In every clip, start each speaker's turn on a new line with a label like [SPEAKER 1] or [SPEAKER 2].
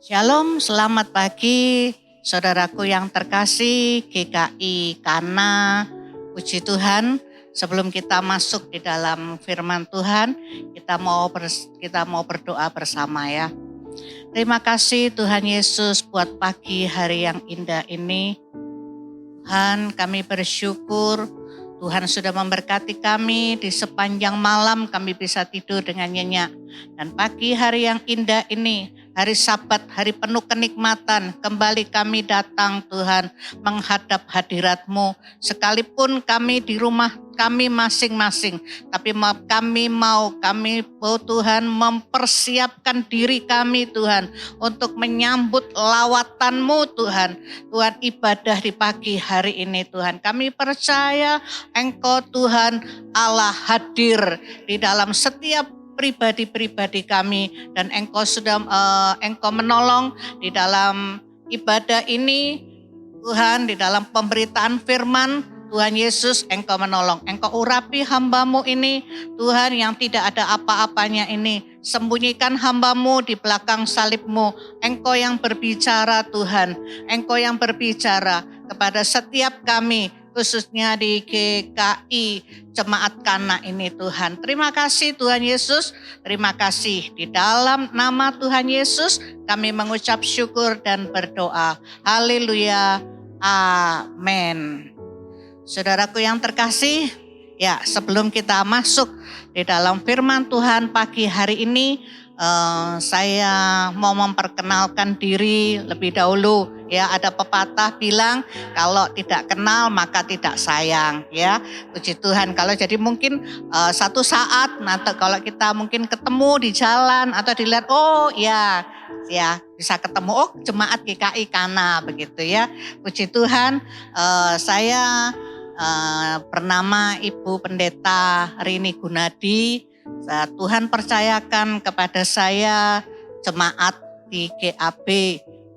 [SPEAKER 1] Shalom, selamat pagi saudaraku yang terkasih GKI Kana. Puji Tuhan, sebelum kita masuk di dalam firman Tuhan, kita mau berdoa bersama ya. Terima kasih Tuhan Yesus buat pagi hari yang indah ini. Tuhan, kami bersyukur Tuhan sudah memberkati kami di sepanjang malam kami bisa tidur dengan nyenyak. Dan pagi hari yang indah ini, hari Sabat, hari penuh kenikmatan, kembali kami datang Tuhan menghadap hadirat-Mu. Sekalipun kami di rumah kami masing-masing, tapi kami Tuhan mempersiapkan diri kami Tuhan untuk menyambut lawatan-Mu Tuhan. Tuhan, ibadah di pagi hari ini Tuhan, kami percaya Engkau Tuhan Allah hadir di dalam setiap pribadi-pribadi kami, dan Engkau sudah Engkau menolong di dalam ibadah ini Tuhan, di dalam pemberitaan firman Tuhan Yesus. Engkau menolong, Engkau urapi hamba-Mu ini Tuhan yang tidak ada apa-apanya ini. Sembunyikan hamba-Mu di belakang salib-Mu. Engkau yang berbicara Tuhan, Engkau yang berbicara kepada setiap kami, khususnya di GKI Jemaat Kana ini Tuhan. Terima kasih Tuhan Yesus, terima kasih. Di dalam nama Tuhan Yesus kami mengucap syukur dan berdoa. Haleluya, amin. Saudaraku yang terkasih, ya sebelum kita masuk di dalam firman Tuhan pagi hari ini, saya mau memperkenalkan diri lebih dahulu. Ya, ada pepatah bilang kalau tidak kenal maka tidak sayang. Ya, puji Tuhan. Kalau jadi mungkin satu saat nanti kalau kita mungkin ketemu di jalan atau dilihat, oh ya bisa ketemu, oh jemaat GKI Kana begitu ya. Puji Tuhan. Saya bernama Ibu Pendeta Rini Gunadi. Tuhan percayakan kepada saya jemaat di GAB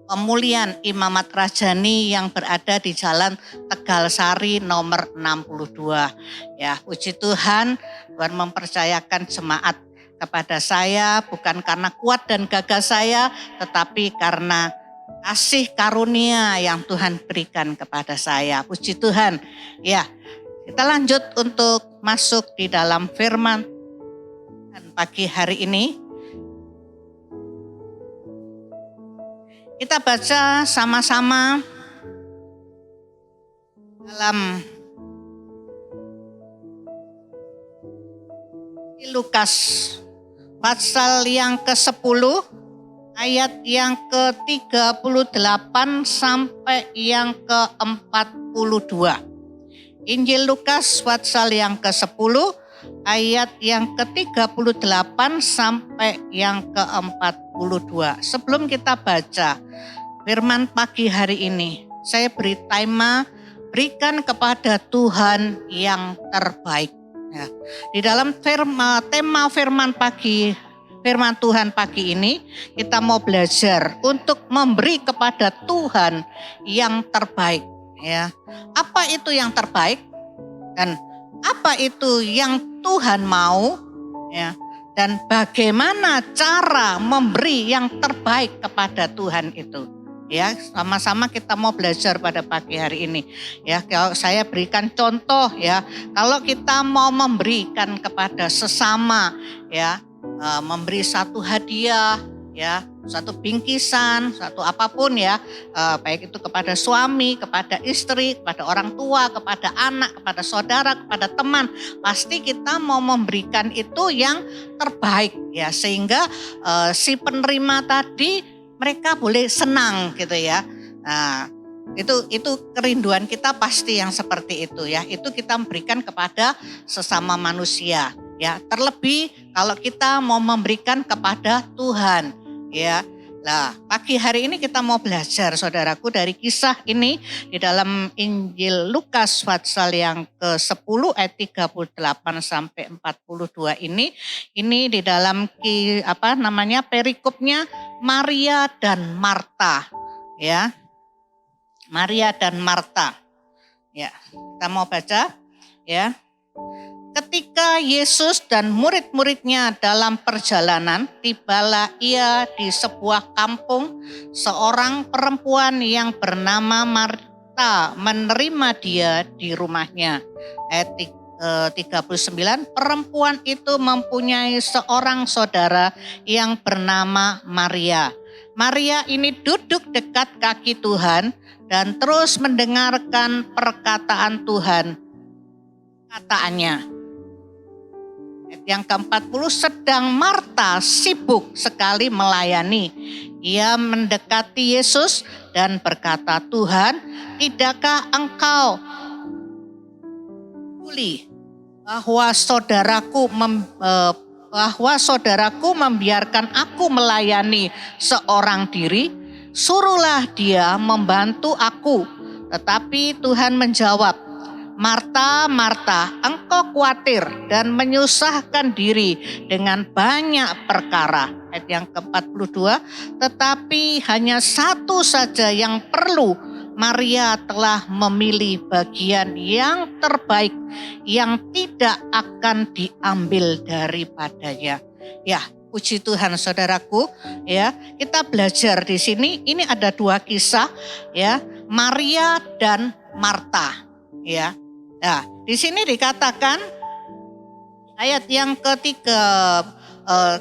[SPEAKER 1] Pemulihan Imamat Rajani yang berada di Jalan Tegal Sari nomor 62. Ya, puji Tuhan, Tuhan mempercayakan jemaat kepada saya bukan karena kuat dan gagah saya, tetapi karena kasih karunia yang Tuhan berikan kepada saya. Puji Tuhan. Ya, kita lanjut untuk masuk di dalam firman pagi hari ini. Kita baca sama-sama dalam Lukas pasal yang ke-10 ayat yang ke-38 sampai yang ke-42. Injil Lukas pasal yang ke-10 ayat yang ke-38 sampai yang ke-42. Sebelum kita baca firman pagi hari ini, saya beri tema berikan kepada Tuhan yang terbaik. Ya. Di dalam tema firman Tuhan pagi ini, kita mau belajar untuk memberi kepada Tuhan yang terbaik. Ya. Apa itu yang terbaik? Dan apa itu yang Tuhan mau? Ya. Dan bagaimana cara memberi yang terbaik kepada Tuhan itu? Ya, sama-sama kita mau belajar pada pagi hari ini. Ya, kalau saya berikan contoh ya, kalau kita mau memberikan kepada sesama ya, memberi satu hadiah ya, satu bingkisan, satu apapun ya, baik itu kepada suami, kepada istri, kepada orang tua, kepada anak, kepada saudara, kepada teman, pasti kita mau memberikan itu yang terbaik ya, sehingga si penerima tadi mereka boleh senang gitu ya. Nah, itu kerinduan kita pasti yang seperti itu ya. Itu kita berikan kepada sesama manusia ya. Terlebih kalau kita mau memberikan kepada Tuhan ya. Nah, pagi hari ini kita mau belajar saudaraku dari kisah ini di dalam Injil Lukas pasal yang ke-10 ayat 38 sampai 42 ini di dalam perikopnya Maria dan Marta ya. Maria dan Marta. Ya, kita mau baca ya. Ketika Yesus dan murid-muridnya dalam perjalanan, tibalah ia di sebuah kampung. Seorang perempuan yang bernama Marta menerima dia di rumahnya. Ayat 39, perempuan itu mempunyai seorang saudara yang bernama Maria. Maria ini duduk dekat kaki Tuhan dan terus mendengarkan perkataan Tuhan. Kataannya. Yang ke-40, sedang Marta sibuk sekali melayani. Ia mendekati Yesus dan berkata, Tuhan, tidakkah engkau peduli bahwa saudaraku membiarkan aku melayani seorang diri? Suruhlah dia membantu aku. Tetapi Tuhan menjawab, Marta, Marta, engkau khawatir dan menyusahkan diri dengan banyak perkara. Ayat yang ke-42, tetapi hanya satu saja yang perlu. Maria telah memilih bagian yang terbaik yang tidak akan diambil daripadanya. Ya, puji Tuhan saudaraku, ya. Kita belajar di sini, ini ada dua kisah, ya, Maria dan Marta, ya. Nah, di sini dikatakan ayat yang ketiga,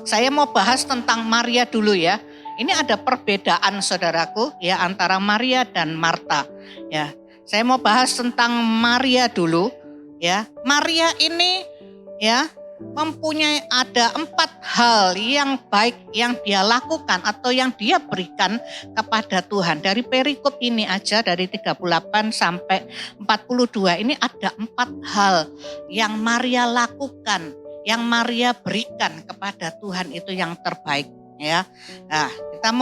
[SPEAKER 1] saya mau bahas tentang Maria dulu ya. Ini ada perbedaan saudaraku ya antara Maria dan Marta. Ya, saya mau bahas tentang Maria dulu ya. Maria ini ya mempunyai ada 4 hal yang baik yang dia lakukan atau yang dia berikan kepada Tuhan. Dari perikop ini aja dari 38 sampai 42 ini ada 4 hal yang Maria lakukan, yang Maria berikan kepada Tuhan itu yang terbaik ya. Nah, kita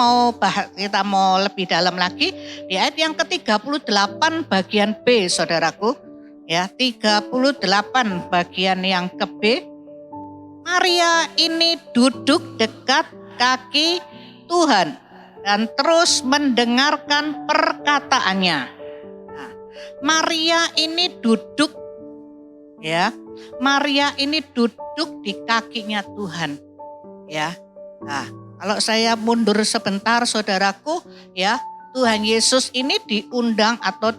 [SPEAKER 1] mau lebih dalam lagi di ayat yang ke-38 bagian B saudaraku. Ya, 38 bagian yang ke B. Maria ini duduk dekat kaki Tuhan dan terus mendengarkan perkataannya. Nah, Maria ini duduk ya. Maria ini duduk di kakinya Tuhan. Ya. Nah, kalau saya mundur sebentar saudaraku, ya, Tuhan Yesus ini diundang atau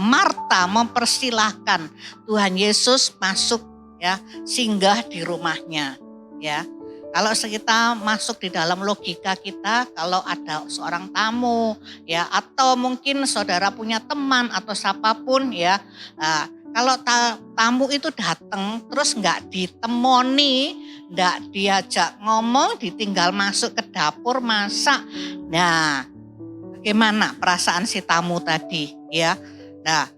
[SPEAKER 1] Marta mempersilahkan Tuhan Yesus masuk ya, singgah di rumahnya ya. Kalau kita masuk di dalam logika kita, kalau ada seorang tamu ya, atau mungkin saudara punya teman atau siapapun ya, kalau tamu itu datang terus nggak ditemoni, nggak diajak ngomong, ditinggal masuk ke dapur masak, nah bagaimana perasaan si tamu tadi ya. Nah,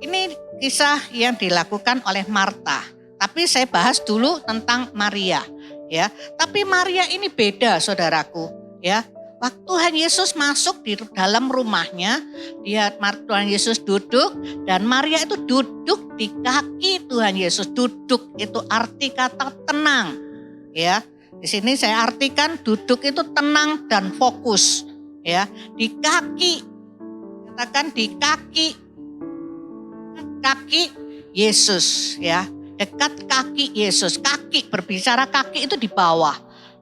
[SPEAKER 1] ini kisah yang dilakukan oleh Marta. Tapi saya bahas dulu tentang Maria, ya. Tapi Maria ini beda, saudaraku, ya. Waktu Tuhan Yesus masuk di dalam rumahnya, Tuhan Yesus duduk dan Maria itu duduk di kaki Tuhan Yesus. Duduk itu arti kata tenang, ya. Di sini saya artikan duduk itu tenang dan fokus, ya. Di kaki, katakan di kaki Yesus, ya. Dekat kaki Yesus. Kaki, berbicara kaki itu di bawah,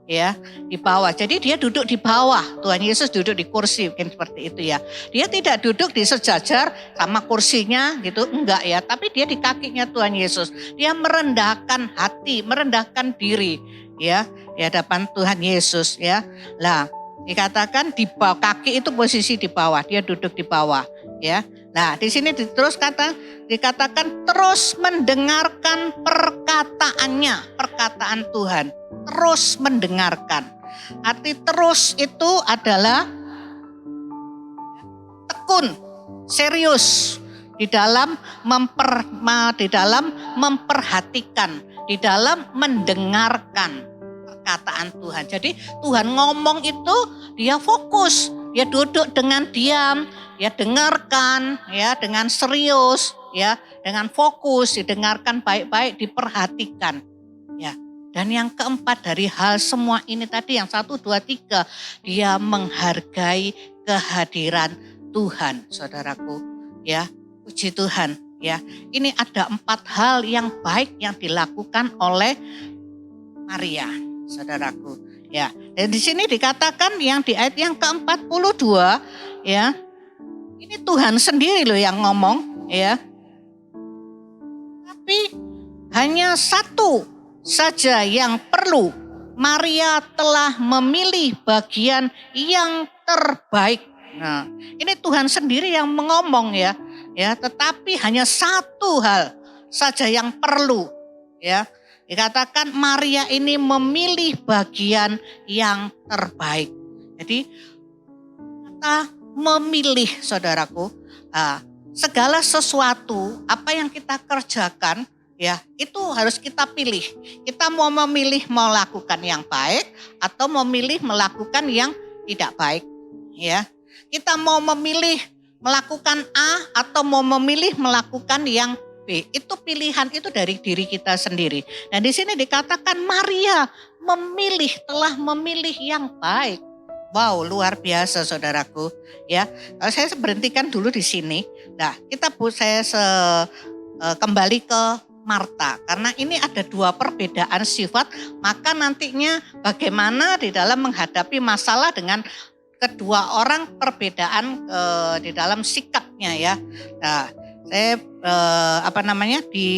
[SPEAKER 1] ya, di bawah. Jadi dia duduk di bawah. Tuhan Yesus duduk di kursi, mungkin seperti itu ya. Dia tidak duduk di sejajar sama kursinya gitu, enggak ya. Tapi dia di kakinya Tuhan Yesus. Dia merendahkan hati, merendahkan diri, ya, di hadapan Tuhan Yesus, ya. Lah, dikatakan di bawah, kaki itu posisi di bawah. Dia duduk di bawah, ya. Nah, di sini dikatakan terus mendengarkan perkataannya, perkataan Tuhan. Terus mendengarkan. Arti terus itu adalah tekun, serius di dalam memperhatikan, di dalam mendengarkan perkataan Tuhan. Jadi Tuhan ngomong itu dia fokus, dia duduk dengan diam, dia dengarkan ya dengan serius ya, dengan fokus, didengarkan baik-baik, diperhatikan ya. Dan yang keempat dari hal semua ini tadi yang 1, 2, 3, dia menghargai kehadiran Tuhan, saudaraku ya. Puji Tuhan Ya, ini ada 4 hal yang baik yang dilakukan oleh Maria, saudaraku. Ya, dan di sini dikatakan yang di ayat yang ke-42, ya, ini Tuhan sendiri loh yang ngomong, ya. Tapi hanya satu saja yang perlu. Maria telah memilih bagian yang terbaik. Nah, ini Tuhan sendiri yang mengomong ya. Ya, tetapi hanya satu hal saja yang perlu, ya. Dikatakan Maria ini memilih bagian yang terbaik. Jadi kata memilih, saudaraku, segala sesuatu apa yang kita kerjakan, ya, itu harus kita pilih. Kita mau memilih melakukan yang baik atau memilih melakukan yang tidak baik, ya. Kita mau memilih melakukan A atau mau memilih melakukan yang B. Itu pilihan itu dari diri kita sendiri. Dan di sini dikatakan Maria telah memilih yang baik. Wow, luar biasa saudaraku, ya. Saya berhentikan dulu di sini. Nah, saya kembali ke Marta, karena ini ada 2 perbedaan sifat, maka nantinya bagaimana di dalam menghadapi masalah dengan kedua orang, perbedaan di dalam sikapnya, ya. Nah, saya di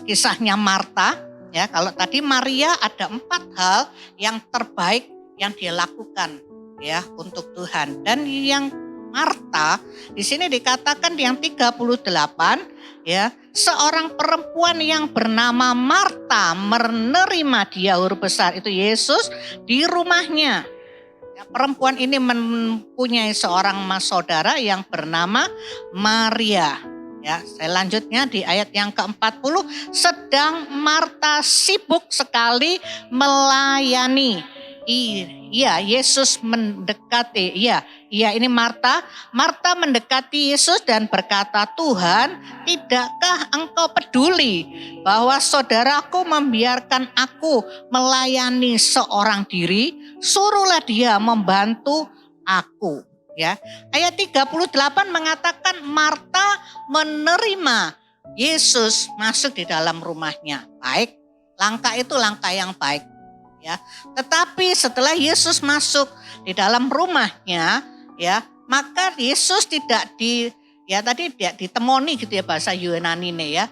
[SPEAKER 1] kisahnya Marta, ya, kalau tadi Maria ada 4 hal yang terbaik yang dia lakukan, ya, untuk Tuhan. Dan yang Marta di sini dikatakan yang 38, ya, seorang perempuan yang bernama Marta menerima dia, huruf besar itu Yesus, di rumahnya. Ya, perempuan ini mempunyai seorang saudara yang bernama Maria. Ya, saya lanjutnya di ayat yang ke-40, sedang Marta sibuk sekali melayani. Iya, Yesus mendekati. Iya, ini Marta. Marta mendekati Yesus dan berkata, Tuhan, tidakkah engkau peduli bahwa saudaraku membiarkan aku melayani seorang diri? Suruhlah dia membantu aku. Ya, ayat 38 mengatakan Marta menerima Yesus masuk di dalam rumahnya. Baik, langkah itu langkah yang baik. Ya, tetapi setelah Yesus masuk di dalam rumahnya, ya, maka Yesus tidak ditemoni gitu ya, bahasa Yunani ini ya,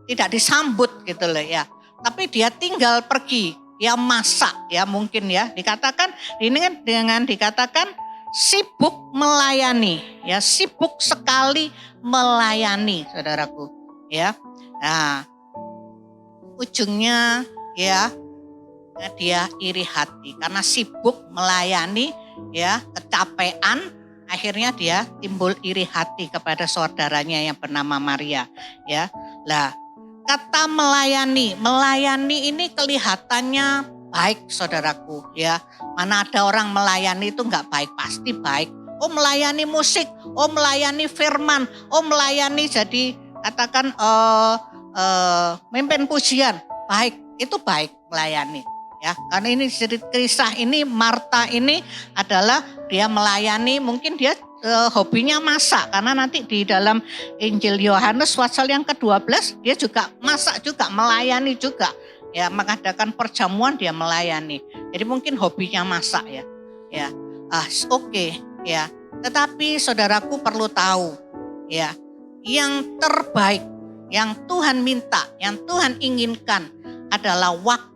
[SPEAKER 1] tidak disambut gitu loh ya, tapi dia tinggal pergi, dia masak ya, mungkin ya, dikatakan ini kan dengan dikatakan sibuk melayani, ya, sibuk sekali melayani, saudaraku, ya. Nah, ujungnya ya, dia iri hati karena sibuk melayani, ya, kecapean, akhirnya dia timbul iri hati kepada saudaranya yang bernama Maria, ya. Lah, kata melayani ini kelihatannya baik, saudaraku, ya. Mana ada orang melayani itu enggak baik? Pasti baik. Oh, melayani musik, oh melayani firman, oh melayani jadi katakan mimpin pujian, baik, itu baik melayani. Ya, karena ini kisah ini Marta ini adalah dia melayani, mungkin dia hobinya masak, karena nanti di dalam Injil Yohanes pasal yang ke-12 dia juga masak juga, melayani juga, ya, mengadakan perjamuan dia melayani. Jadi mungkin hobinya masak ya. Ya. Oke, ya. Tetapi saudaraku perlu tahu, ya, yang terbaik yang Tuhan minta, yang Tuhan inginkan adalah waktu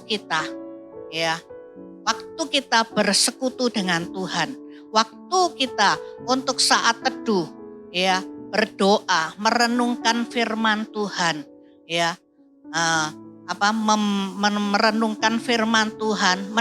[SPEAKER 1] kita, ya, waktu kita bersekutu dengan Tuhan, waktu kita untuk saat teduh, ya, berdoa, merenungkan firman Tuhan, ya, merenungkan firman Tuhan,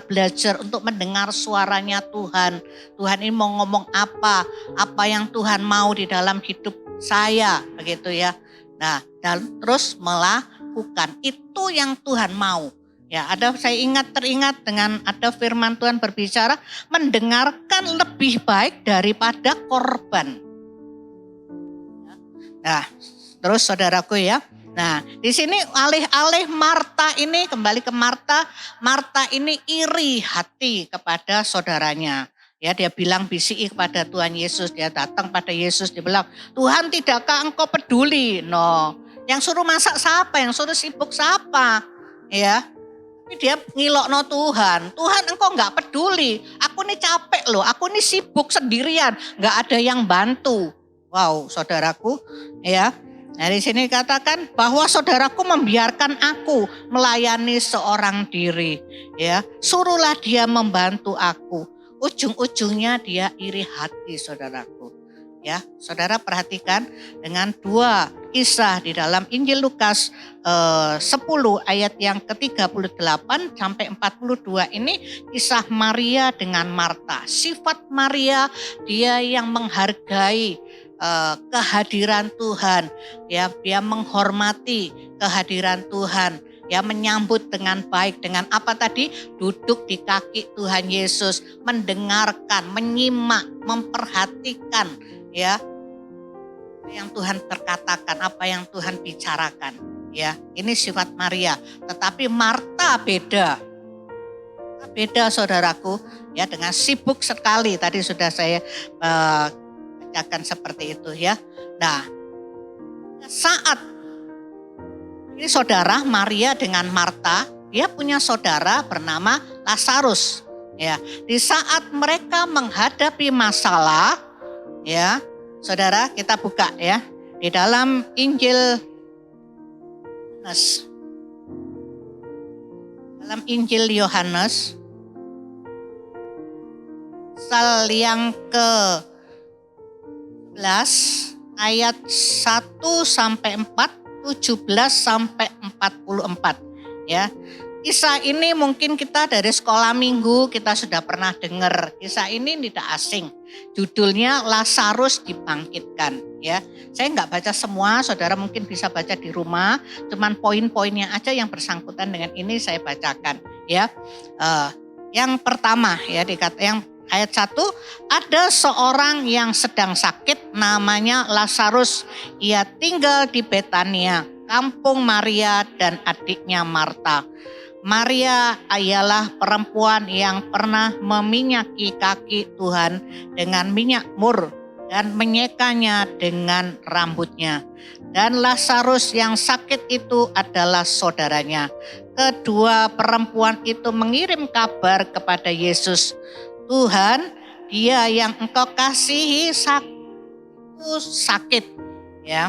[SPEAKER 1] belajar untuk mendengar suaranya Tuhan. Tuhan ini mau ngomong apa yang Tuhan mau di dalam hidup saya, begitu ya. Nah, dan terus melakukan itu yang Tuhan mau. Ya, saya teringat dengan ada firman Tuhan berbicara, mendengarkan lebih baik daripada korban. Nah, terus saudaraku ya. Nah, di sini alih-alih Marta ini, kembali ke Marta ini iri hati kepada saudaranya. Ya, dia bilang bisiki kepada Tuhan Yesus, dia datang pada Yesus, dia bilang, "Tuhan, tidakkah engkau peduli?" No, yang suruh masak siapa? Yang suruh sibuk siapa? Ya, tapi dia ngilokno Tuhan. Tuhan, engkau enggak peduli. Aku nih capek loh, aku nih sibuk sendirian, enggak ada yang bantu. Wow, saudaraku, ya. Dari sini katakan bahwa saudaraku membiarkan aku melayani seorang diri, ya. Suruhlah dia membantu aku. Ujung-ujungnya dia iri hati, saudaraku. Ya, saudara perhatikan dengan dua kisah di dalam Injil Lukas 10 ayat yang ke-38 sampai 42 ini kisah Maria dengan Marta. Sifat Maria, dia yang menghargai kehadiran Tuhan, ya, dia menghormati kehadiran Tuhan, ya, menyambut dengan baik, dengan apa tadi? Duduk di kaki Tuhan Yesus, mendengarkan, menyimak, memperhatikan, ya, apa yang Tuhan perkatakan, apa yang Tuhan bicarakan, ya. Ini sifat Maria. Tetapi Marta beda saudaraku, ya, dengan sibuk sekali. Tadi sudah saya bacakan seperti itu, ya. Nah, saat ini saudara Maria dengan Marta, dia punya saudara bernama Lazarus, ya. Di saat mereka menghadapi masalah, ya, saudara, kita buka, ya, di dalam Injil Yohanes. Dalam Injil Yohanes, pasal yang ke-11 ayat 1 sampai 4, 17 sampai 44, ya. Kisah ini mungkin kita dari sekolah minggu kita sudah pernah dengar. Kisah ini tidak asing. Judulnya Lazarus dibangkitkan, ya. Saya enggak baca semua, saudara mungkin bisa baca di rumah. Cuman poin-poinnya aja yang bersangkutan dengan ini saya bacakan, ya. Yang pertama, ya, yang ayat 1, ada seorang yang sedang sakit namanya Lazarus. Ia tinggal di Betania, kampung Maria dan adiknya Marta. Maria ialah perempuan yang pernah meminyaki kaki Tuhan dengan minyak mur dan menyekanya dengan rambutnya. Dan Lazarus yang sakit itu adalah saudaranya. Kedua perempuan itu mengirim kabar kepada Yesus, "Tuhan, dia yang engkau kasihi sakit." Ya.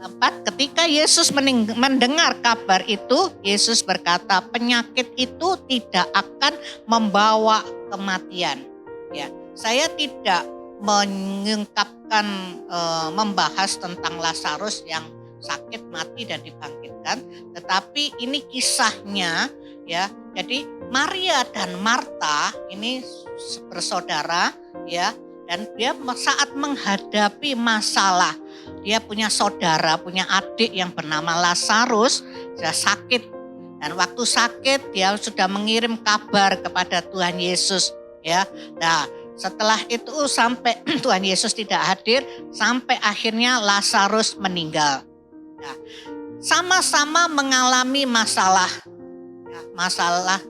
[SPEAKER 1] 4, ketika Yesus mendengar kabar itu, Yesus berkata, penyakit itu tidak akan membawa kematian. Ya, saya tidak mengungkapkan, membahas tentang Lazarus yang sakit, mati dan dibangkitkan, tetapi ini kisahnya, ya. Jadi Maria dan Marta ini bersaudara, ya, dan dia saat menghadapi masalah, dia punya saudara, punya adik yang bernama Lazarus, sudah sakit. Dan waktu sakit dia sudah mengirim kabar kepada Tuhan Yesus, ya. Nah, setelah itu sampai Tuhan Yesus tidak hadir, sampai akhirnya Lazarus meninggal. Nah, sama-sama mengalami masalah. Ya, masalah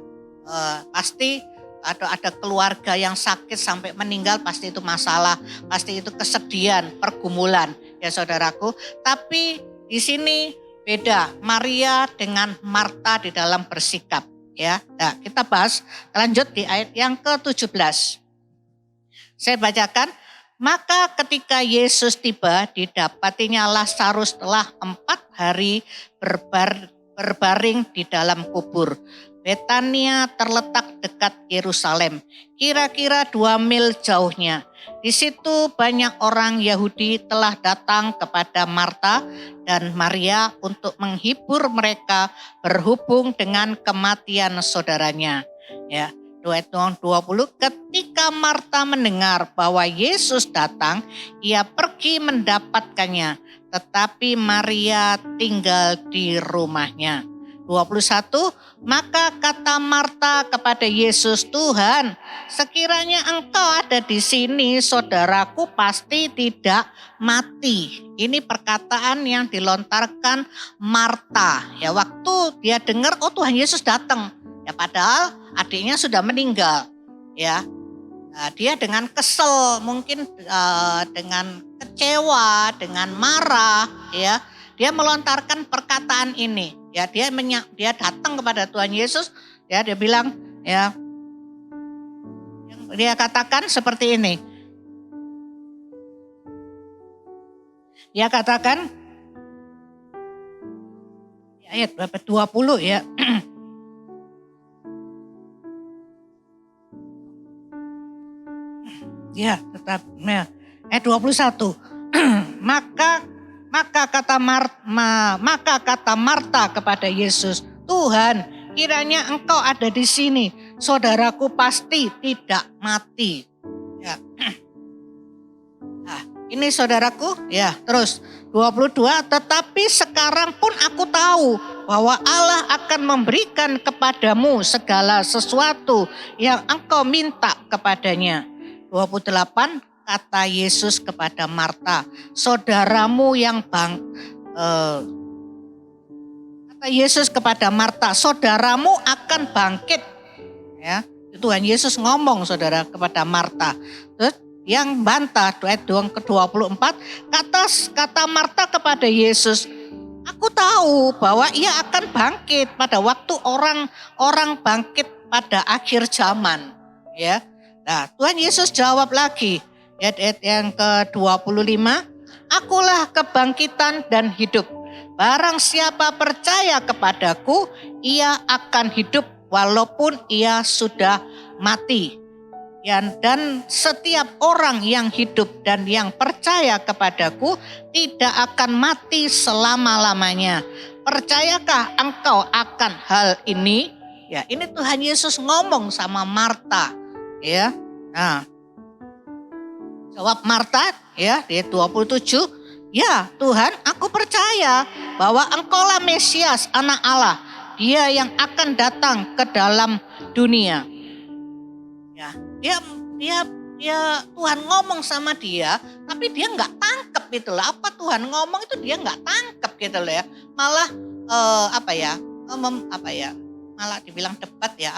[SPEAKER 1] pasti ada keluarga yang sakit sampai meninggal, pasti itu masalah, pasti itu kesedihan, pergumulan, ya saudaraku. Tapi di sini beda Maria dengan Marta di dalam bersikap, ya. Nah, kita bahas lanjut di ayat yang ke-17. Saya bacakan, maka ketika Yesus tiba, didapatinya Lazarus telah 4 hari berbaring di dalam kubur. Betania terletak dekat Yerusalem, kira-kira 2 mil jauhnya. Di situ banyak orang Yahudi telah datang kepada Marta dan Maria untuk menghibur mereka berhubung dengan kematian saudaranya. Ya, ayat 20, ketika Marta mendengar bahwa Yesus datang, ia pergi mendapatkannya, tetapi Maria tinggal di rumahnya. 21, maka kata Marta kepada Yesus, Tuhan, sekiranya engkau ada di sini, saudaraku pasti tidak mati. Ini perkataan yang dilontarkan Marta. Ya, waktu dia dengar, oh Tuhan Yesus datang. Ya, padahal adiknya sudah meninggal. ya. Nah, dia dengan kesel, mungkin dengan kecewa, dengan marah, ya. Dia melontarkan perkataan ini, ya. Dia datang kepada Tuhan Yesus, ya. Dia bilang, ya. Dia katakan seperti ini. Dia katakan ayat berapa 20 ya. Ya, tetap ya. Ayat 21. maka kata Marta kepada Yesus, "Tuhan, kiranya Engkau ada di sini, saudaraku pasti tidak mati." Ya. Nah, ini saudaraku, ya, terus 22, tetapi sekarang pun aku tahu bahwa Allah akan memberikan kepadamu segala sesuatu yang engkau minta kepadanya. 28, kata Yesus kepada Marta, saudaramu yang kata Yesus kepada Marta, saudaramu akan bangkit. Ya, Tuhan Yesus ngomong saudara kepada Marta. Terus yang bantah ayat ke-24, kata Marta kepada Yesus, aku tahu bahwa ia akan bangkit pada waktu orang bangkit pada akhir zaman. Ya. Nah, Tuhan Yesus jawab lagi, ayat yang ke-25, akulah kebangkitan dan hidup. Barang siapa percaya kepadaku, ia akan hidup walaupun ia sudah mati. Dan setiap orang yang hidup dan yang percaya kepadaku tidak akan mati selama-lamanya. Percayakah engkau akan hal ini? Ya, ini Tuhan Yesus ngomong sama Marta. Ya, nah, jawab Marta, ya, di 27, ya Tuhan, aku percaya bahwa Engkaulah Mesias, Anak Allah, Dia yang akan datang ke dalam dunia. Ya, dia Tuhan ngomong sama dia, tapi dia nggak tangkep gitu loh. Apa Tuhan ngomong itu dia nggak tangkep gitu loh ya. Malah malah dibilang debat ya,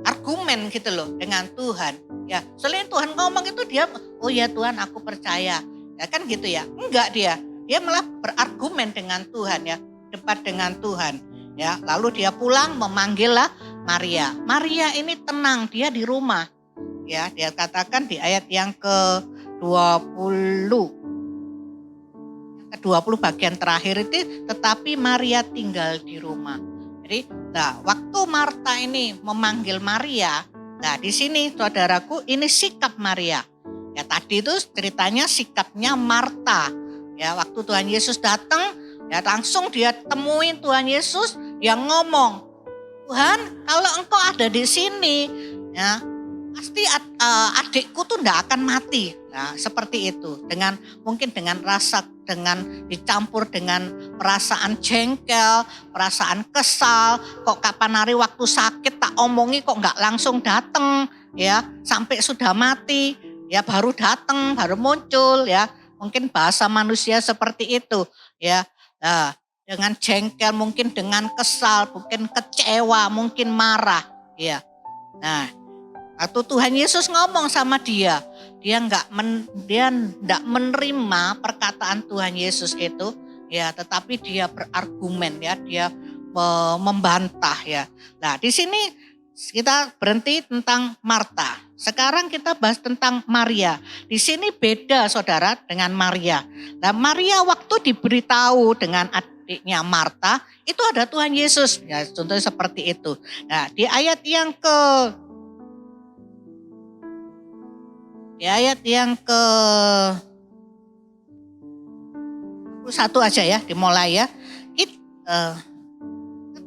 [SPEAKER 1] argumen gitu loh dengan Tuhan. Ya, selain Tuhan ngomong itu dia, oh ya Tuhan aku percaya. Ya kan gitu ya. Enggak dia malah berargumen dengan Tuhan ya, debat dengan Tuhan. Ya, lalu dia pulang memanggillah Maria. Maria ini tenang, dia di rumah. Ya, dia katakan di ayat yang ke-20. Ke-20 bagian terakhir itu, tetapi Maria tinggal di rumah. Jadi, nah, waktu Marta ini memanggil Maria, nah di sini saudaraku ini sikap Maria. Ya tadi itu ceritanya sikapnya Marta. Ya waktu Tuhan Yesus datang, ya langsung dia temuin Tuhan Yesus yang ngomong, Tuhan kalau engkau ada di sini, ya pasti adikku tuh enggak akan mati. Nah seperti itu, mungkin dengan rasa, dengan dicampur dengan perasaan jengkel, perasaan kesal, kok kapan hari waktu sakit tak omongi kok enggak langsung datang, ya sampai sudah mati, ya baru datang, baru muncul, ya mungkin bahasa manusia seperti itu, ya. Nah, dengan jengkel, mungkin dengan kesal, mungkin kecewa, mungkin marah, ya. Nah, atau Tuhan Yesus ngomong sama dia enggak menerima perkataan Tuhan Yesus itu, ya, tetapi dia berargumen, ya, dia membantah, ya. Nah, di sini kita berhenti tentang Marta. Sekarang kita bahas tentang Maria. Di sini beda saudara dengan Maria. Nah, Maria waktu diberitahu dengan adiknya Marta, itu ada Tuhan Yesus. Ya, contohnya seperti itu. Nah, di ayat yang ke 1 aja ya, dimulai ya.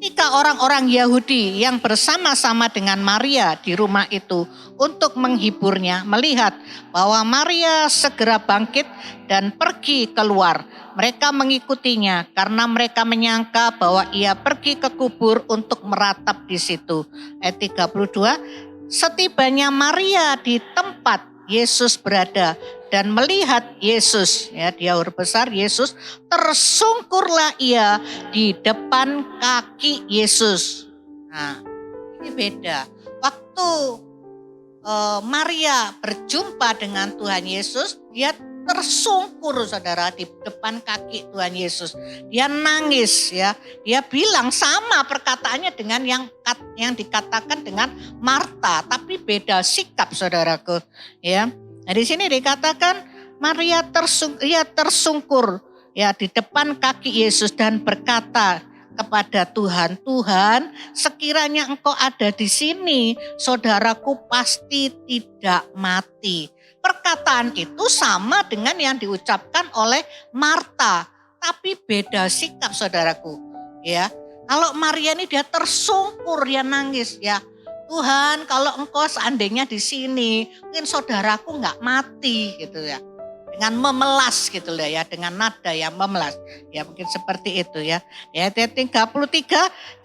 [SPEAKER 1] Ketika orang-orang Yahudi yang bersama-sama dengan Maria di rumah itu untuk menghiburnya, melihat bahwa Maria segera bangkit dan pergi keluar, mereka mengikutinya karena mereka menyangka bahwa ia pergi ke kubur untuk meratap di situ. Ayat 32, setibanya Maria di tempat Yesus berada dan melihat Yesus, ya dia huruf besar Yesus, tersungkurlah ia di depan kaki Yesus. Nah, ini beda. waktu Maria berjumpa dengan Tuhan Yesus, dia tersungkur saudara di depan kaki Tuhan Yesus. Dia nangis ya. Dia bilang sama perkataannya dengan yang dikatakan dengan Marta, tapi beda sikap saudaraku ya. Nah, di sini dikatakan Maria tersungkur ya di depan kaki Yesus dan berkata kepada Tuhan, Tuhan, sekiranya Engkau ada di sini, saudaraku pasti tidak mati. Perkataan itu sama dengan yang diucapkan oleh Marta, tapi beda sikap saudaraku. Ya, kalau Maria ini dia tersungkur, dia nangis ya. Tuhan, kalau Engkau seandainya di sini, mungkin saudaraku nggak mati gitu ya. Dengan memelas gitu loh ya, dengan nada yang memelas. Ya mungkin seperti itu ya. Ayat 33,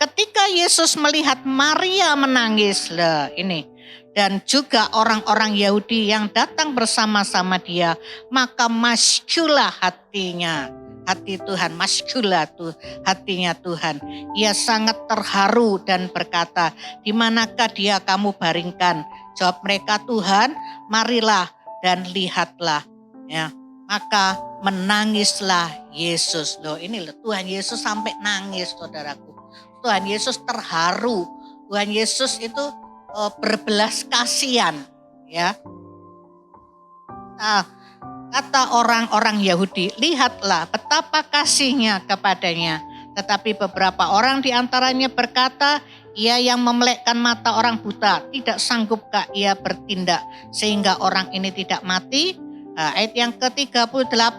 [SPEAKER 1] ketika Yesus melihat Maria menangis, lah ini. Dan juga orang-orang Yahudi yang datang bersama-sama dia, maka masykulah hatinya. Hati Tuhan, masykulah tuh hatinya Tuhan. Ia sangat terharu dan berkata, di manakah dia kamu baringkan? Jawab mereka, Tuhan, marilah dan lihatlah. Ya, maka menangislah Yesus. Loh, ini loh, Tuhan Yesus sampai nangis, saudaraku. Tuhan Yesus terharu. Tuhan Yesus itu berbelas kasihan, ya. Nah, kata orang-orang Yahudi, lihatlah betapa kasihnya kepadanya. Tetapi beberapa orang di antaranya berkata, ia yang memelekkan mata orang buta, tidak sanggupkah ia bertindak sehingga orang ini tidak mati? Ayat yang ke-38,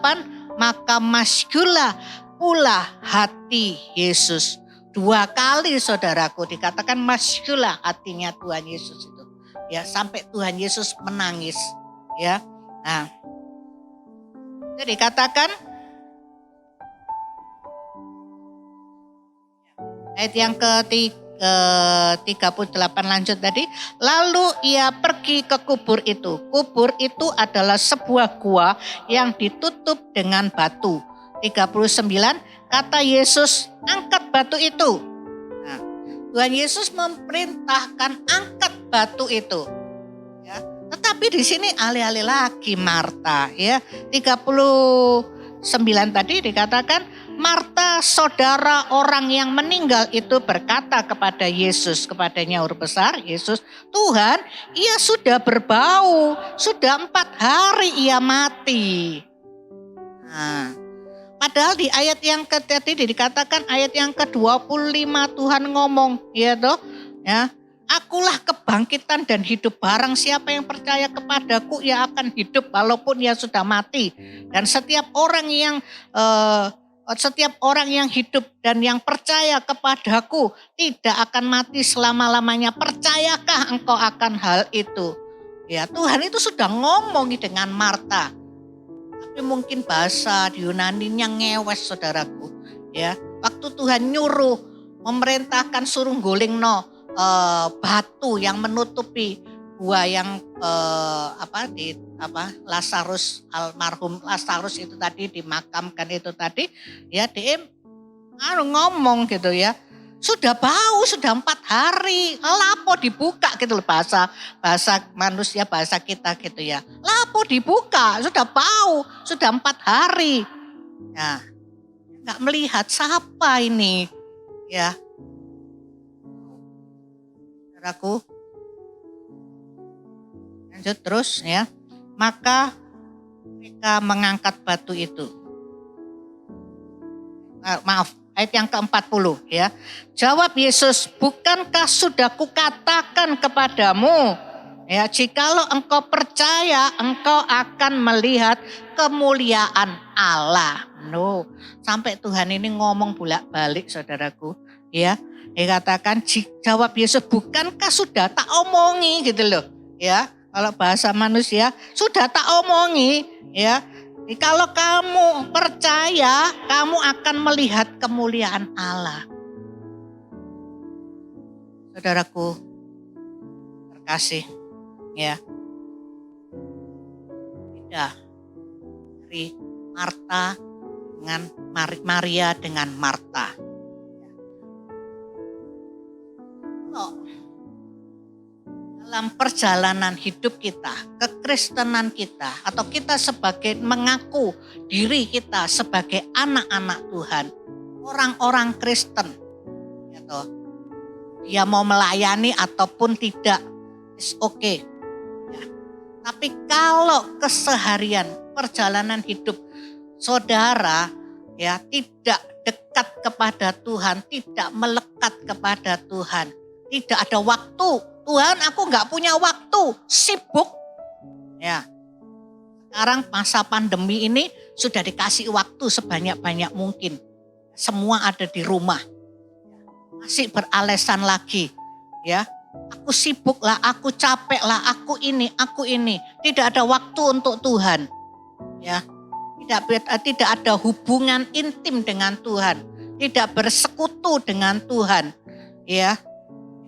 [SPEAKER 1] maka masykulah pula hati Yesus. 2 kali saudaraku dikatakan masykulah hatinya Tuhan Yesus itu. Ya, sampai Tuhan Yesus menangis. Ya, nah, jadi dikatakan ayat yang ke-38 lanjut tadi. Lalu ia pergi ke kubur itu. Kubur itu adalah sebuah gua yang ditutup dengan batu. 39, kata Yesus, angkat batu itu. Nah, Tuhan Yesus memerintahkan angkat batu itu. Ya, tetapi di sini alih-alih lagi Marta ya. 39 tadi dikatakan Marta, saudara orang yang meninggal itu berkata kepada Yesus, kepadanya huruf besar, Yesus, Tuhan, ia sudah berbau, sudah 4 hari ia mati. Nah, padahal di ayat yang tadi dikatakan ayat yang ke-25 Tuhan ngomong, ya toh, ya. Akulah kebangkitan dan hidup, barang siapa yang percaya kepadaku ia akan hidup walaupun ia sudah mati. Dan setiap orang yang hidup dan yang percaya kepadaku tidak akan mati selama-lamanya. Percayakah engkau akan hal itu? Ya, Tuhan itu sudah ngomong dengan Marta. Tapi mungkin bahasa di Yunaninya ngewes saudaraku. Ya, waktu Tuhan nyuruh memerintahkan suruh golingno batu yang menutupi gua yang Lazarus, almarhum Lazarus itu tadi dimakamkan itu tadi ya, dia ngomong gitu ya, sudah bau sudah 4 hari, lapo dibuka gitu loh, bahasa manusia, bahasa kita gitu ya, lapo dibuka sudah bau sudah 4 hari ya, nggak melihat siapa ini ya. Saudaraku, lanjut terus ya. Maka mereka mengangkat batu itu. Ayat yang ke-40 ya. Jawab Yesus, bukankah sudah kukatakan kepadamu, ya, jikalau engkau percaya, engkau akan melihat kemuliaan Allah. No, sampai Tuhan ini ngomong bolak-balik saudaraku, ya. Dikatakan, jawab Yesus, bukankah sudah tak omongi gitu loh, ya. Kalau bahasa manusia, sudah tak omongi, ya. Kalau kamu percaya, kamu akan melihat kemuliaan Allah. Saudaraku terkasih, ya. Beda dari Marta dengan Maria dengan Marta. dalam perjalanan hidup kita, kekristenan kita, atau kita sebagai mengaku diri kita sebagai anak-anak Tuhan, orang-orang Kristen, gitu. Dia mau melayani ataupun tidak, it's okay. Ya. Tapi kalau keseharian perjalanan hidup saudara ya tidak dekat kepada Tuhan, tidak melekat kepada Tuhan, tidak ada waktu. Tuhan, aku nggak punya waktu, sibuk. Ya, sekarang masa pandemi ini sudah dikasih waktu sebanyak-banyak mungkin. Semua ada di rumah. Masih beralasan lagi, ya. Aku sibuk lah, aku capek lah, aku ini. Tidak ada waktu untuk Tuhan. Ya, tidak ada hubungan intim dengan Tuhan. Tidak bersekutu dengan Tuhan. Ya.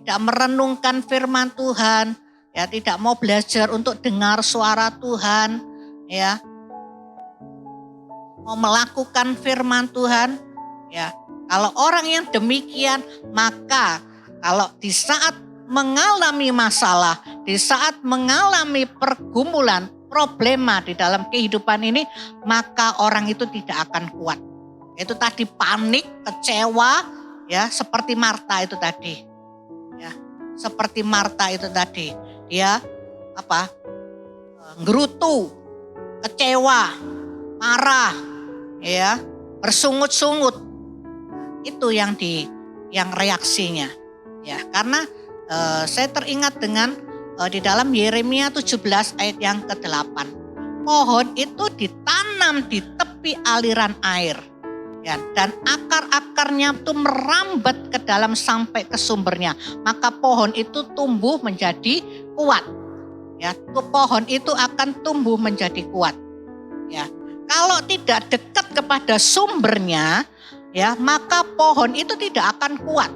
[SPEAKER 1] Tidak merenungkan firman Tuhan, ya, tidak mau belajar untuk dengar suara Tuhan, ya, mau melakukan firman Tuhan, ya. Kalau orang yang demikian, maka kalau di saat mengalami masalah, di saat mengalami pergumulan, problema di dalam kehidupan ini, maka orang itu tidak akan kuat. Itu tadi panik, kecewa, ya, seperti Marta itu tadi. Seperti Marta itu tadi, dia gerutu, kecewa, marah, ya, bersungut-sungut. Itu yang reaksinya, ya. Karena saya teringat dengan di dalam Yeremia 17 ayat yang ke-8. Pohon itu ditanam di tepi aliran air. Ya, dan akar-akarnya itu merambat ke dalam sampai ke sumbernya. Maka pohon itu tumbuh menjadi kuat. Ya, pohon itu akan tumbuh menjadi kuat. Ya, kalau tidak dekat kepada sumbernya, ya, maka pohon itu tidak akan kuat.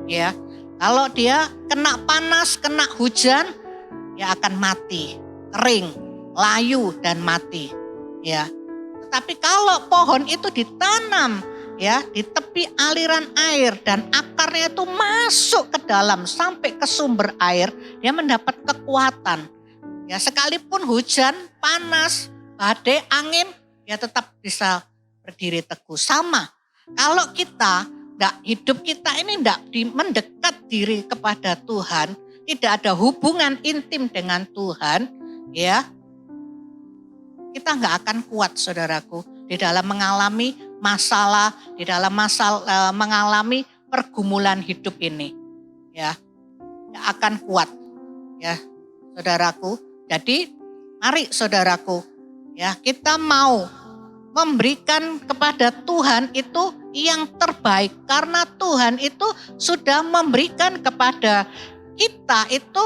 [SPEAKER 1] Ya, kalau dia kena panas, kena hujan, ya akan mati, kering, layu dan mati. Ya. Tapi kalau pohon itu ditanam ya di tepi aliran air dan akarnya itu masuk ke dalam sampai ke sumber air, dia mendapat kekuatan. Ya, sekalipun hujan, panas, badai, angin, dia tetap bisa berdiri teguh. Sama. Kalau hidup kita ini tidak mendekat diri kepada Tuhan, tidak ada hubungan intim dengan Tuhan, ya, kita nggak akan kuat, saudaraku, di dalam mengalami masalah, di dalam mengalami pergumulan hidup ini, ya, nggak akan kuat, ya, saudaraku. Jadi, mari, saudaraku, ya, kita mau memberikan kepada Tuhan itu yang terbaik, karena Tuhan itu sudah memberikan kepada kita itu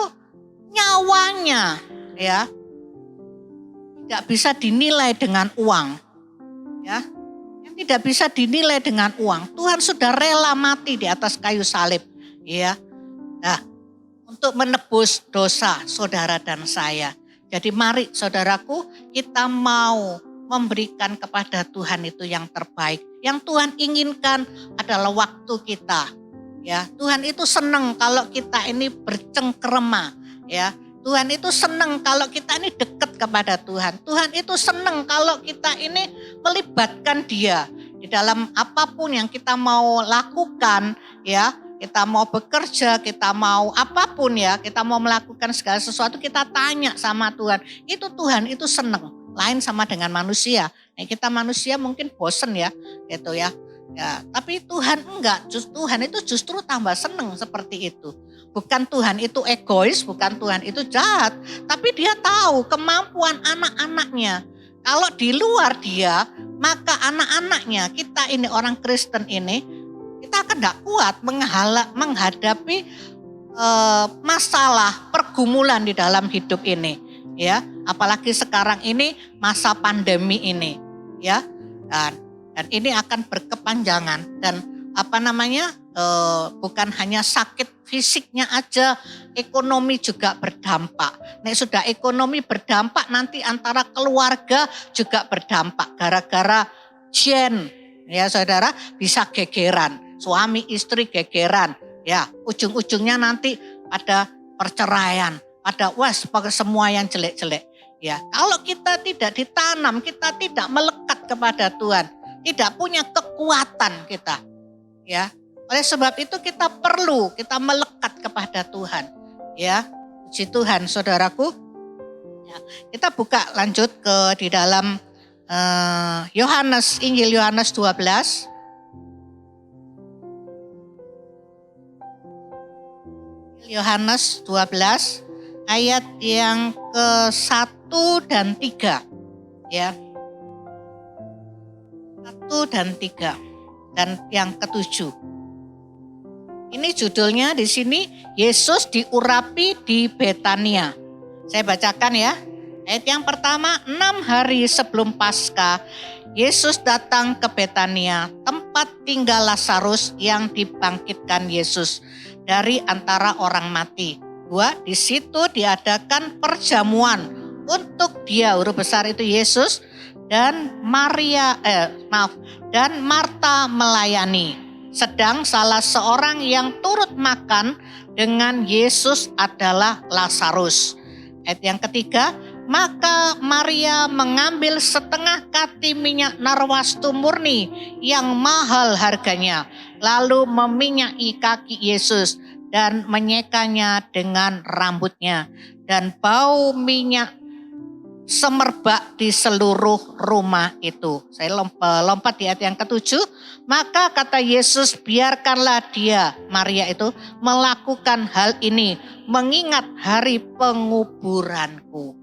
[SPEAKER 1] nyawanya, ya. Tidak bisa dinilai dengan uang, ya, tidak bisa dinilai dengan uang. Tuhan sudah rela mati di atas kayu salib, ya, nah, untuk menebus dosa saudara dan saya. Jadi mari, saudaraku, kita mau memberikan kepada Tuhan itu yang terbaik. Yang Tuhan inginkan adalah waktu kita, ya. Tuhan itu senang kalau kita ini bercengkrema, ya. Tuhan itu senang kalau kita ini dekat kepada Tuhan. Tuhan itu senang kalau kita ini melibatkan Dia di dalam apapun yang kita mau lakukan, ya. Kita mau bekerja, kita mau apapun, ya, kita mau melakukan segala sesuatu, kita tanya sama Tuhan. Itu Tuhan itu senang. Lain sama dengan manusia. Nah, kita manusia mungkin bosen, ya, gitu, ya. Ya, tapi Tuhan enggak. Tuhan itu justru tambah senang seperti itu. Bukan Tuhan itu egois, bukan Tuhan itu jahat, tapi Dia tahu kemampuan anak-anaknya. Kalau di luar Dia, maka anak-anaknya, kita ini orang Kristen ini, kita akan tidak kuat menghadapi masalah pergumulan di dalam hidup ini, ya. Apalagi sekarang ini masa pandemi ini, ya. Dan ini akan berkepanjangan dan bukan hanya sakit fisiknya aja, ekonomi juga berdampak. Nek sudah ekonomi berdampak, nanti antara keluarga juga berdampak gara-gara gen, ya, saudara, bisa gegeran, suami istri gegeran, ya, ujung-ujungnya nanti ada perceraian. pada semua yang jelek-jelek. Ya, kalau kita tidak ditanam, kita tidak melekat kepada Tuhan, tidak punya kekuatan kita. Ya, oleh sebab itu kita melekat kepada Tuhan. Ya, puji Tuhan, saudaraku. Ya, kita buka lanjut di dalam Injil Yohanes 12. Yohanes 12 ayat yang ke-1 dan 3. Ya. 1 dan 3 dan yang ke-7. Ini judulnya di sini, Yesus diurapi di Betania. Saya bacakan ya. Ayat yang pertama, 6 hari sebelum Paskah, Yesus datang ke Betania, tempat tinggal Lazarus yang dibangkitkan Yesus dari antara orang mati. 2, di situ diadakan perjamuan untuk dia, huruf besar itu Yesus, dan dan Marta melayani. Sedang salah seorang yang turut makan dengan Yesus adalah Lazarus. Ayat yang ketiga, maka Maria mengambil setengah kati minyak narwastu murni yang mahal harganya, lalu meminyaki kaki Yesus dan menyekanya dengan rambutnya, dan bau minyak semerbak di seluruh rumah itu. Saya lompat di ayat yang ke-7. Maka kata Yesus, biarkanlah dia, Maria itu, melakukan hal ini, mengingat hari penguburanku.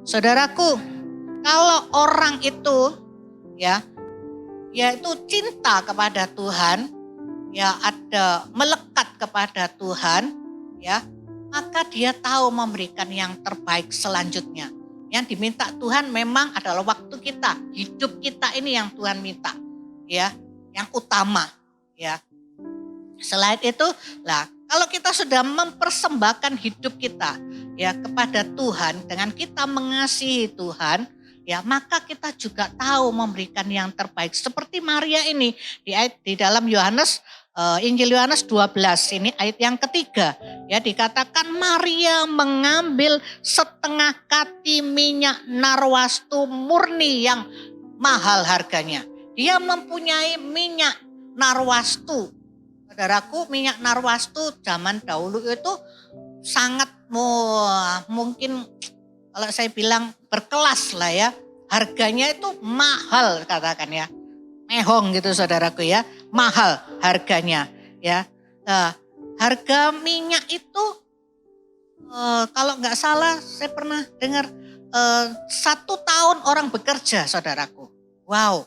[SPEAKER 1] Saudaraku, kalau orang itu yaitu cinta kepada Tuhan, ada melekat kepada Tuhan, maka dia tahu memberikan yang terbaik selanjutnya. Yang diminta Tuhan memang adalah waktu kita, hidup kita ini yang Tuhan minta, yang utama, Selain itu, kalau kita sudah mempersembahkan hidup kita, kepada Tuhan, dengan kita mengasihi Tuhan, maka kita juga tahu memberikan yang terbaik. Seperti Maria ini di dalam Injil Yohanes 12 ini ayat yang ketiga, dikatakan Maria mengambil setengah kati minyak narwastu murni yang mahal harganya. Dia mempunyai minyak narwastu. Saudaraku, minyak narwastu zaman dahulu itu sangat mungkin kalau saya bilang berkelas lah ya. Harganya itu mahal katakan ya. Mehong gitu saudaraku ya, mahal harganya ya. Harga minyak itu kalau nggak salah saya pernah dengar 1 tahun orang bekerja saudaraku. Wow,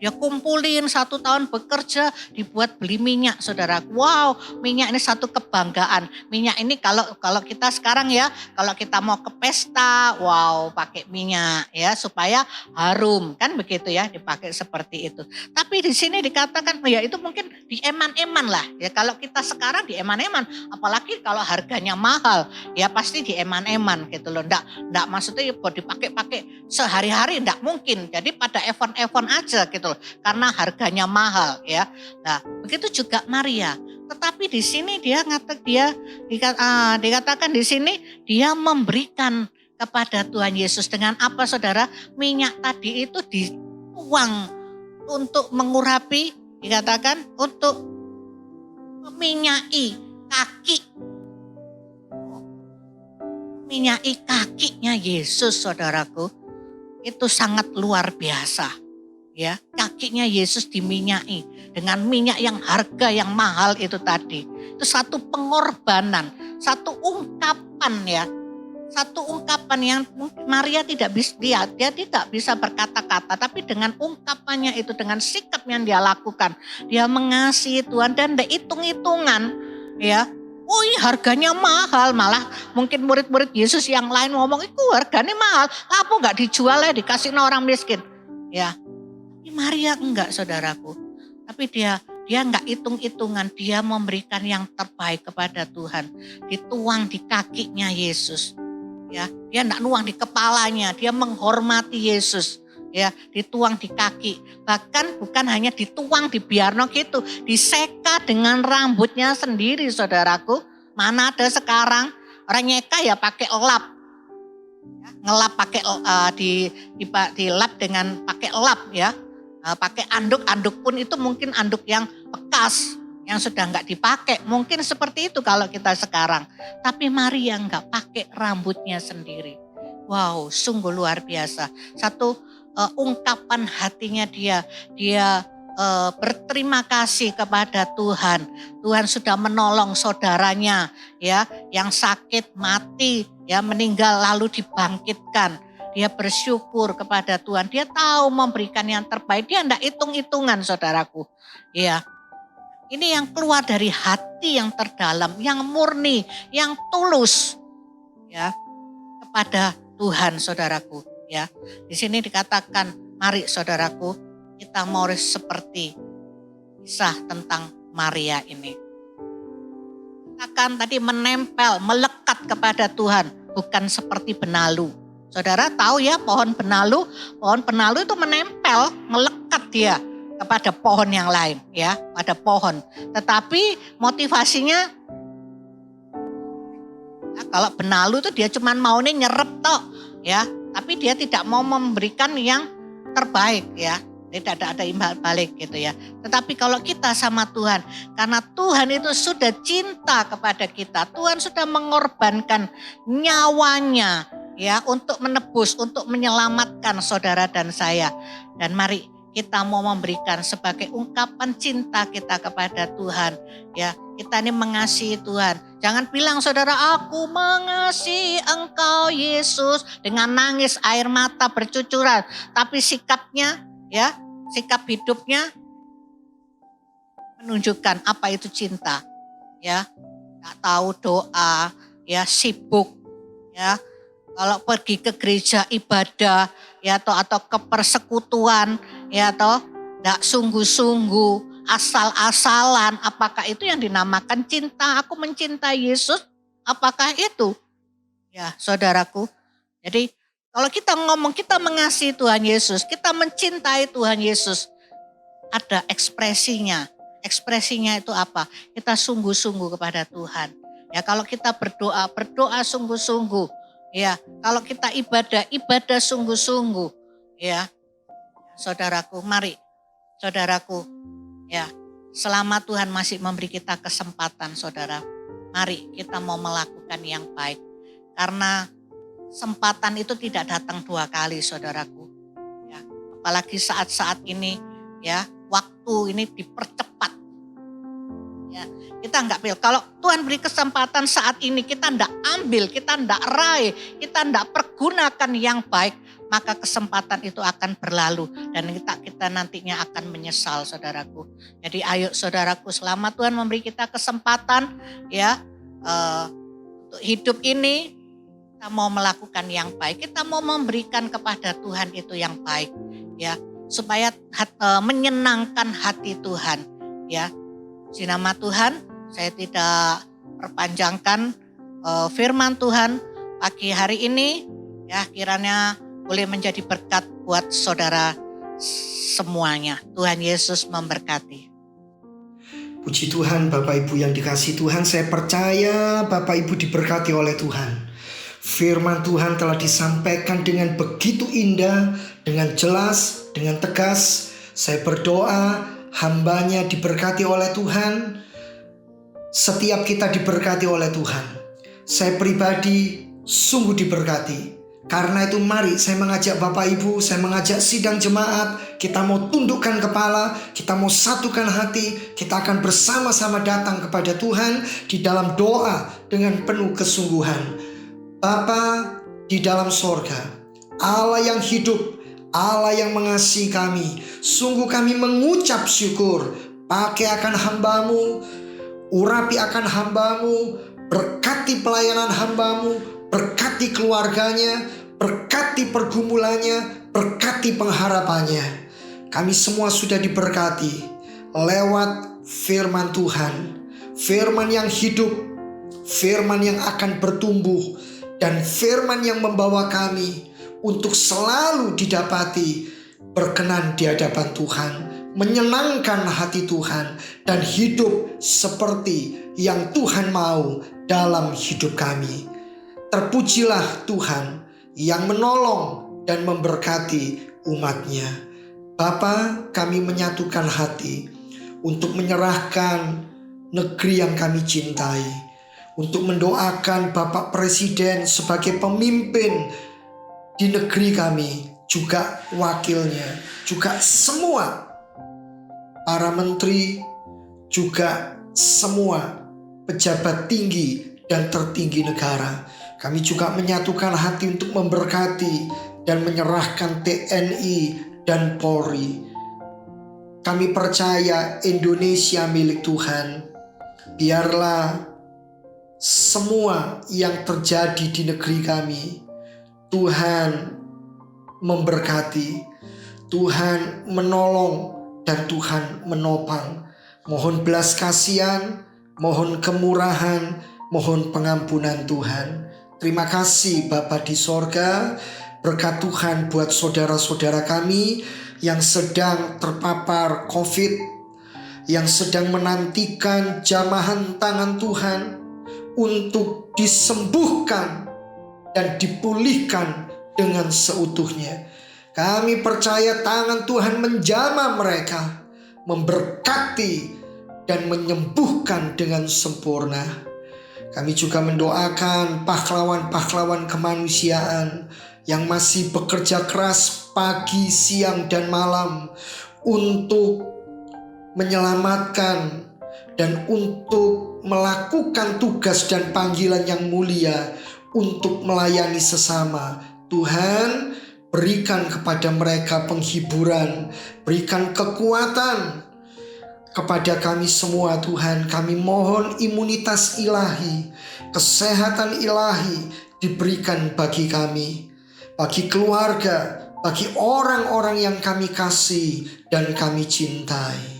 [SPEAKER 1] dia kumpulin 1 tahun bekerja dibuat beli minyak saudaraku. Wow, minyak ini satu kebanggaan. Minyak ini kalau kita sekarang kalau kita mau ke pesta, wow pakai minyak supaya harum kan begitu dipakai seperti itu. Tapi di sini dikatakan itu mungkin di eman-eman lah kalau kita sekarang di eman-eman, apalagi kalau harganya mahal pasti di eman-eman gitu loh. Ndak maksudnya buat dipakai sehari-hari ndak mungkin. Jadi pada event-event aja gitu loh. Karena harganya mahal Nah, begitu juga Maria. Tetapi di sini dikatakan di sini dia memberikan kepada Tuhan Yesus dengan apa saudara? Minyak tadi itu dituang untuk mengurapi, dikatakan untuk meminyaki kakinya Yesus saudaraku. Itu sangat luar biasa. Kakinya Yesus diminyaki dengan minyak yang harga yang mahal itu tadi. Itu satu pengorbanan, satu ungkapan Satu ungkapan yang Maria dia tidak bisa berkata-kata, tapi dengan ungkapannya itu, dengan sikap yang dia lakukan, dia mengasihi Tuhan dan ada hitung-hitungan oh ini harganya mahal, malah mungkin murid-murid Yesus yang lain ngomong itu harganya mahal, apa nggak dijual dikasih orang miskin Maria enggak saudaraku, tapi dia enggak hitung-hitungan, dia memberikan yang terbaik kepada Tuhan, dituang di kakinya Yesus, dia enggak nuang di kepalanya, dia menghormati Yesus, dituang di kaki, bahkan bukan hanya dituang dibiarno gitu, diseka dengan rambutnya sendiri saudaraku. Mana ada sekarang Orang nyeka ya pakai lap. Ngelap pakai dilap dengan pakai lap ya. Pakai anduk pun itu mungkin anduk yang bekas, yang sudah nggak dipakai. Mungkin seperti itu kalau kita sekarang. Tapi Maria nggak pakai rambutnya sendiri. Wow, sungguh luar biasa. Satu ungkapan hatinya dia berterima kasih kepada Tuhan. Tuhan sudah menolong saudaranya ya, yang sakit mati ya, meninggal lalu dibangkitkan. Dia bersyukur kepada Tuhan. Dia tahu memberikan yang terbaik. Dia tidak hitung-hitungan, saudaraku. Ya, ini yang keluar dari hati yang terdalam, yang murni, yang tulus, ya, kepada Tuhan, saudaraku. Ya, di sini dikatakan, mari saudaraku, kita mau seperti kisah tentang Maria ini. Akan tadi menempel, melekat kepada Tuhan, bukan seperti benalu. Saudara tahu ya pohon benalu itu menempel, melekat dia kepada pohon yang lain ya, pada pohon. Tetapi motivasinya, ya, kalau benalu itu dia cuma maunya nyerep tok ya, tapi dia tidak mau memberikan yang terbaik ya. Tidak ada imbal balik gitu ya. Tetapi kalau kita sama Tuhan, karena Tuhan itu sudah cinta kepada kita, Tuhan sudah mengorbankan nyawanya ya, untuk menebus, untuk menyelamatkan saudara dan saya. Dan mari kita mau memberikan sebagai ungkapan cinta kita kepada Tuhan. Ya, kita ini mengasihi Tuhan. Jangan bilang saudara, aku mengasihi Engkau Yesus, dengan nangis air mata bercucuran. Tapi sikapnya ya, sikap hidupnya menunjukkan apa itu cinta. Ya, tak tahu doa, ya sibuk, ya. Kalau pergi ke gereja ibadah ya atau ke persekutuan ya enggak sungguh-sungguh, asal-asalan, apakah itu yang dinamakan cinta? Aku mencintai Yesus, apakah itu? Ya, saudaraku. Jadi kalau kita ngomong kita mengasihi Tuhan Yesus, kita mencintai Tuhan Yesus, ada ekspresinya. Ekspresinya itu apa? Kita sungguh-sungguh kepada Tuhan. Ya, kalau kita berdoa sungguh-sungguh. Ya, kalau kita ibadah sungguh-sungguh. Ya, saudaraku, mari, saudaraku, ya, selama Tuhan masih memberi kita kesempatan, saudara, mari kita mau melakukan yang baik. Karena kesempatan itu tidak datang 2 kali, saudaraku. Ya, apalagi saat-saat ini, ya, waktu ini dipercepat. Ya, kita enggak pilih. Kalau Tuhan beri kesempatan saat ini, kita enggak ambil, kita enggak raih, kita enggak pergunakan yang baik, maka kesempatan itu akan berlalu dan kita nantinya akan menyesal, saudaraku. Jadi ayo saudaraku, selama Tuhan memberi kita kesempatan ya untuk hidup ini, kita mau melakukan yang baik, kita mau memberikan kepada Tuhan itu yang baik ya, supaya menyenangkan hati Tuhan ya. Di nama Tuhan, saya tidak perpanjangkan firman Tuhan pagi hari ini ya, kiranya boleh menjadi berkat buat saudara semuanya. Tuhan Yesus memberkati.
[SPEAKER 2] Puji Tuhan, Bapak Ibu yang dikasihi Tuhan, saya percaya Bapak Ibu diberkati oleh Tuhan. Firman Tuhan telah disampaikan dengan begitu indah, dengan jelas, dengan tegas. Saya berdoa hambanya diberkati oleh Tuhan. Setiap kita diberkati oleh Tuhan. Saya pribadi sungguh diberkati. Karena itu mari saya mengajak Bapak Ibu, saya mengajak sidang jemaat, kita mau tundukkan kepala, kita mau satukan hati, kita akan bersama-sama datang kepada Tuhan di dalam doa dengan penuh kesungguhan. Bapa di dalam sorga, Allah yang hidup, Allah yang mengasihi kami, sungguh kami mengucap syukur. Pakai akan hamba-Mu, urapi akan hamba-Mu, berkati pelayanan hamba-Mu, berkati keluarganya, berkati pergumulannya, berkati pengharapannya. Kami semua sudah diberkati lewat firman Tuhan, firman yang hidup, firman yang akan bertumbuh, dan firman yang membawa kami untuk selalu didapati berkenan di hadapan Tuhan, menyenangkan hati Tuhan, dan hidup seperti yang Tuhan mau dalam hidup kami. Terpujilah Tuhan yang menolong dan memberkati umat-Nya. Bapa, kami menyatukan hati untuk menyerahkan negeri yang kami cintai, untuk mendoakan Bapak Presiden sebagai pemimpin di negeri kami, juga wakilnya, juga semua para menteri, juga semua pejabat tinggi dan tertinggi negara. Kami juga menyatukan hati untuk memberkati dan menyerahkan TNI dan Polri. Kami percaya Indonesia milik Tuhan. Biarlah semua yang terjadi di negeri kami, Tuhan memberkati, Tuhan menolong, dan Tuhan menopang. Mohon belas kasihan, mohon kemurahan, mohon pengampunan Tuhan. Terima kasih Bapa di sorga. Berkat Tuhan buat saudara-saudara kami yang sedang terpapar COVID, yang sedang menantikan jamahan tangan Tuhan untuk disembuhkan dan dipulihkan dengan seutuhnya. Kami percaya tangan Tuhan menjamah mereka, memberkati dan menyembuhkan dengan sempurna. Kami juga mendoakan pahlawan-pahlawan kemanusiaan yang masih bekerja keras pagi, siang, dan malam untuk menyelamatkan dan untuk melakukan tugas dan panggilan yang mulia untuk melayani sesama. Tuhan, berikan kepada mereka penghiburan, berikan kekuatan kepada kami semua. Tuhan, kami mohon imunitas ilahi, kesehatan ilahi diberikan bagi kami, bagi keluarga, bagi orang-orang yang kami kasih dan kami cintai.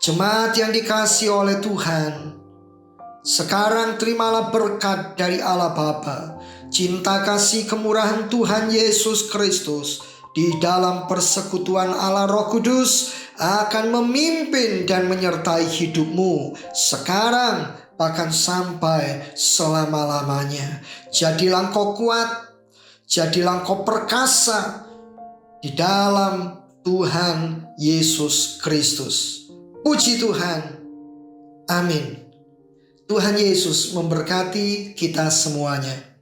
[SPEAKER 2] Jemaat yang dikasihi oleh Tuhan, sekarang terimalah berkat dari Allah Bapa, cinta kasih kemurahan Tuhan Yesus Kristus di dalam persekutuan Allah Roh Kudus akan memimpin dan menyertai hidupmu sekarang bahkan sampai selama-lamanya. Jadilah engkau kuat, jadilah engkau perkasa di dalam Tuhan Yesus Kristus. Puji Tuhan. Amin. Tuhan Yesus memberkati kita semuanya.